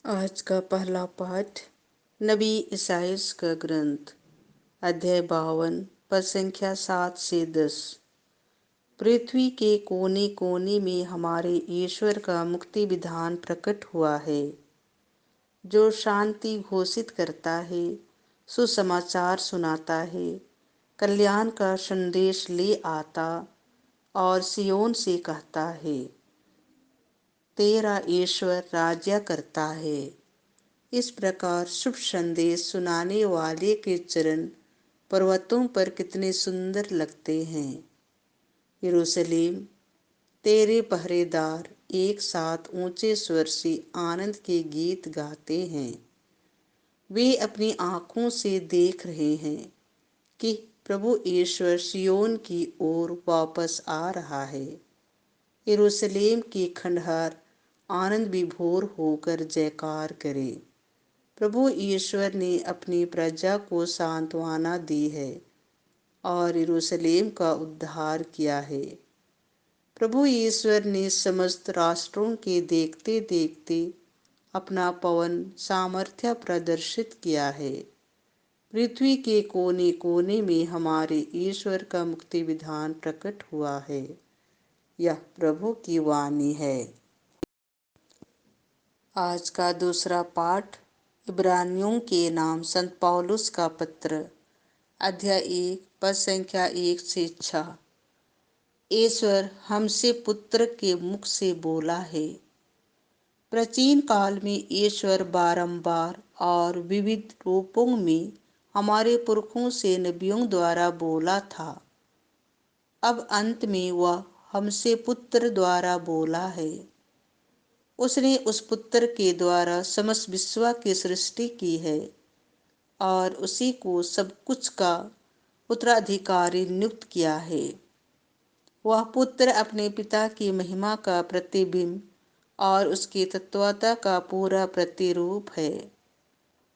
आज का पहला पाठ नबी ईसाइयाह का ग्रंथ अध्याय 52 पद संख्या 7 से 10। पृथ्वी के कोने कोने में हमारे ईश्वर का मुक्ति विधान प्रकट हुआ है, जो शांति घोषित करता है, सुसमाचार सुनाता है, कल्याण का संदेश ले आता और सियोन से कहता है, तेरा ईश्वर राज्य करता है। इस प्रकार शुभ संदेश सुनाने वाले के चरण पर्वतों पर कितने सुंदर लगते हैं। यरूशलेम, तेरे पहरेदार एक साथ ऊंचे स्वर से आनंद के गीत गाते हैं। वे अपनी आंखों से देख रहे हैं कि प्रभु ईश्वर सियोन की ओर वापस आ रहा है। यरूशलेम के खंडहर आनंद विभोर होकर जयकार करे। प्रभु ईश्वर ने अपनी प्रजा को सांत्वना दी है और यरूशलेम का उद्धार किया है। प्रभु ईश्वर ने समस्त राष्ट्रों के देखते देखते अपना पवन सामर्थ्य प्रदर्शित किया है। पृथ्वी के कोने कोने में हमारे ईश्वर का मुक्ति विधान प्रकट हुआ है। यह प्रभु की वाणी है। आज का दूसरा पाठ इब्रानियों के नाम संत पौलुस का पत्र अध्याय 1 पद संख्या 1 से 6। ईश्वर हमसे पुत्र के मुख से बोला है। प्राचीन काल में ईश्वर बारंबार और विविध रूपों में हमारे पुरखों से नबियों द्वारा बोला था। अब अंत में वह हमसे पुत्र द्वारा बोला है। उसने उस पुत्र के द्वारा समस्त विश्व की सृष्टि की है और उसी को सब कुछ का उत्तराधिकारी नियुक्त किया है। वह पुत्र अपने पिता की महिमा का प्रतिबिंब और उसकी तत्वता का पूरा प्रतिरूप है।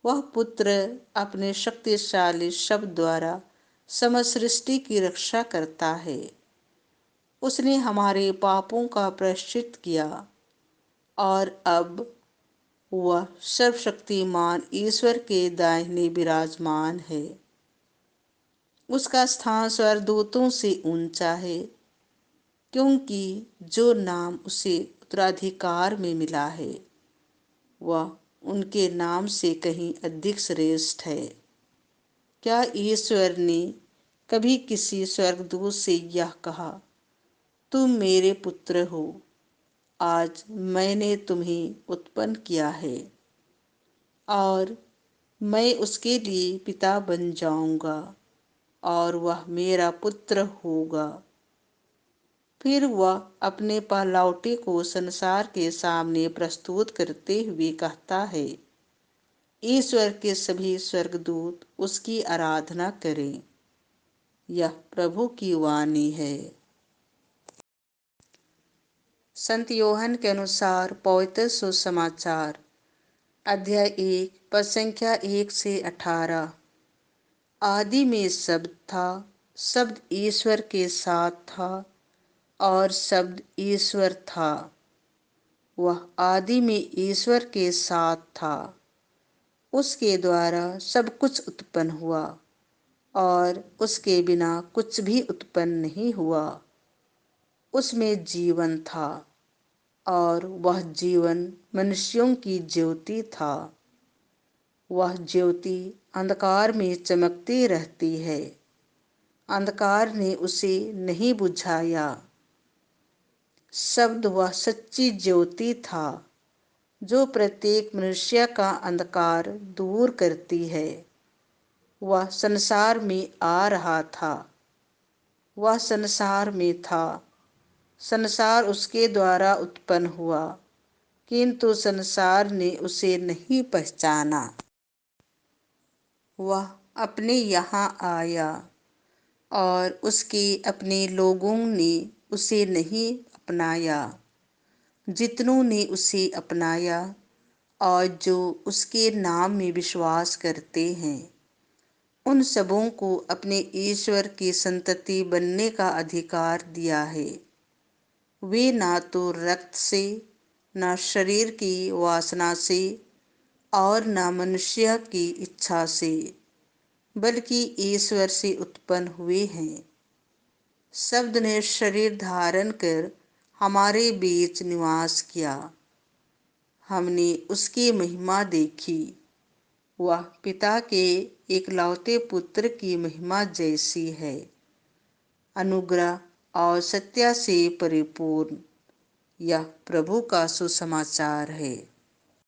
वह पुत्र अपने शक्तिशाली शब्द द्वारा समस्त सृष्टि की रक्षा करता है। उसने हमारे पापों का प्रायश्चित किया और अब वह सर्वशक्तिमान ईश्वर के दाहिने विराजमान है। उसका स्थान स्वर्गदूतों से ऊंचा है, क्योंकि जो नाम उसे उत्तराधिकार में मिला है वह उनके नाम से कहीं अधिक श्रेष्ठ है। क्या ईश्वर ने कभी किसी स्वर्गदूत से यह कहा, तुम मेरे पुत्र हो, आज मैंने तुम्हें उत्पन्न किया है और मैं उसके लिए पिता बन जाऊंगा और वह मेरा पुत्र होगा। फिर वह अपने पहलौठे को संसार के सामने प्रस्तुत करते हुए कहता है, ईश्वर के सभी स्वर्गदूत उसकी आराधना करें। यह प्रभु की वाणी है। संत योहन के अनुसार पवित्र सुसमाचार अध्याय 1 पद संख्या 1 से 18। आदि में शब्द था, शब्द ईश्वर के साथ था और शब्द ईश्वर था। वह आदि में ईश्वर के साथ था। उसके द्वारा सब कुछ उत्पन्न हुआ और उसके बिना कुछ भी उत्पन्न नहीं हुआ। उसमें जीवन था और वह जीवन मनुष्यों की ज्योति था। वह ज्योति अंधकार में चमकती रहती है, अंधकार ने उसे नहीं बुझाया। शब्द वह सच्ची ज्योति था जो प्रत्येक मनुष्य का अंधकार दूर करती है। वह संसार में आ रहा था, वह संसार में था, संसार उसके द्वारा उत्पन्न हुआ, किंतु संसार ने उसे नहीं पहचाना। वह अपने यहाँ आया और उसके अपने लोगों ने उसे नहीं अपनाया। जितनों ने उसे अपनाया और जो उसके नाम में विश्वास करते हैं, उन सबों को अपने ईश्वर की संतति बनने का अधिकार दिया है। वे ना तो रक्त से, ना शरीर की वासना से, और न मनुष्य की इच्छा से, बल्कि ईश्वर से उत्पन्न हुए हैं। शब्द ने शरीर धारण कर हमारे बीच निवास किया। हमने उसकी महिमा देखी, वह पिता के एकलौते पुत्र की महिमा जैसी है, अनुग्रह और सत्य से परिपूर्ण। यह प्रभु का सुसमाचार है।